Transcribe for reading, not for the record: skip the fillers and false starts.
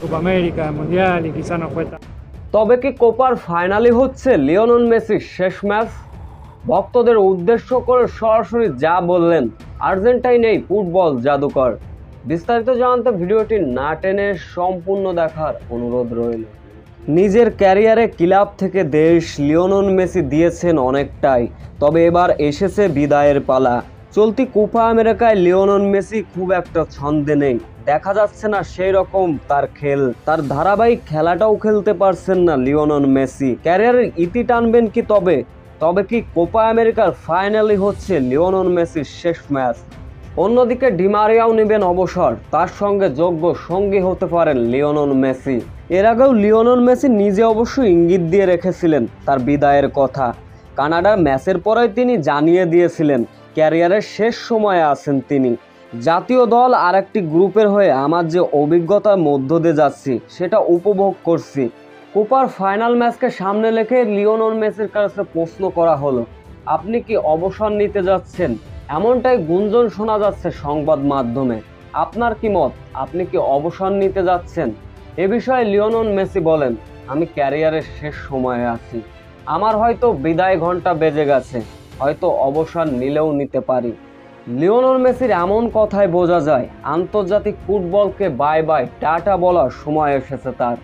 Copa América, Mundial y quizá no fue tan... তবে কি কোপার ফাইনালই হচ্ছে লিওনেল মেসির শেষ ম্যাচ? ভক্তদের উদ্দেশ্য করে সরাসরি যা বললেন আর্জেন্টাইন এই ফুটবল জাদুকর। বিস্তারিত জানতে ভিডিওটি না টেনে সম্পূর্ণ দেখার অনুরোধ রইল। নিজের ক্যারিয়ারে ক্লাব থেকে দেশ লিওনেল মেসি দিয়েছেন অনেকটাই, তবে এবার এসেছে বিদায়ের পালা। চলতি কোপা আমেরিকায় লিওনেল মেসি খুব একটা ছন্দে নেই, দেখা যাচ্ছে না সেই রকম তার খেল, তার ধারাবাহিক খেলাটাও খেলতে পারছেন না লিওনেল মেসি। ক্যারিয়ারের ইতি টানবেন কি তবে কি কোপা আমেরিকার ফাইনালই হচ্ছে লিওনেল মেসির শেষ ম্যাচ? অন্যদিকে ডি মারিয়াও নেবেন অবসর, তার সঙ্গে যোগ্য সঙ্গী হতে পারেন লিওনেল মেসি। এর আগেও লিওনেল মেসি নিজে অবশ্য ইঙ্গিত দিয়ে রেখেছিলেন তার বিদায়ের কথা। কানাডার ম্যাচের পরেই তিনি জানিয়ে দিয়েছিলেন ক্যারিয়ারের শেষ সময়ে আছেন তিনি। জাতীয় দল আর একটি গ্রুপের হয়ে আমার যে অভিজ্ঞতার মধ্য দিয়ে যাচ্ছি সেটা উপভোগ করছি। কোপার ফাইনাল ম্যাচকে সামনে রেখে লিওনেল মেসির কাছে প্রশ্ন করা হলো, আপনি কি অবসর নিতে যাচ্ছেন? এমনটাই গুঞ্জন শোনা যাচ্ছে সংবাদ মাধ্যমে। আপনার কি মত? আপনি কি অবসর নিতে যাচ্ছেন? এ বিষয়ে লিওনেল মেসি বলেন, আমি ক্যারিয়ারের শেষ সময়ে আছি, আমার হয়তো বিদায় ঘন্টা বেজে গেছে, হয়তো অবসর নিলেও নিতে পারি। লিওনেল মেসির এমন কথায় বোঝা যায় আন্তর্জাতিক ফুটবলকে বাই বাই টাটা বলার সময় এসেছে তার।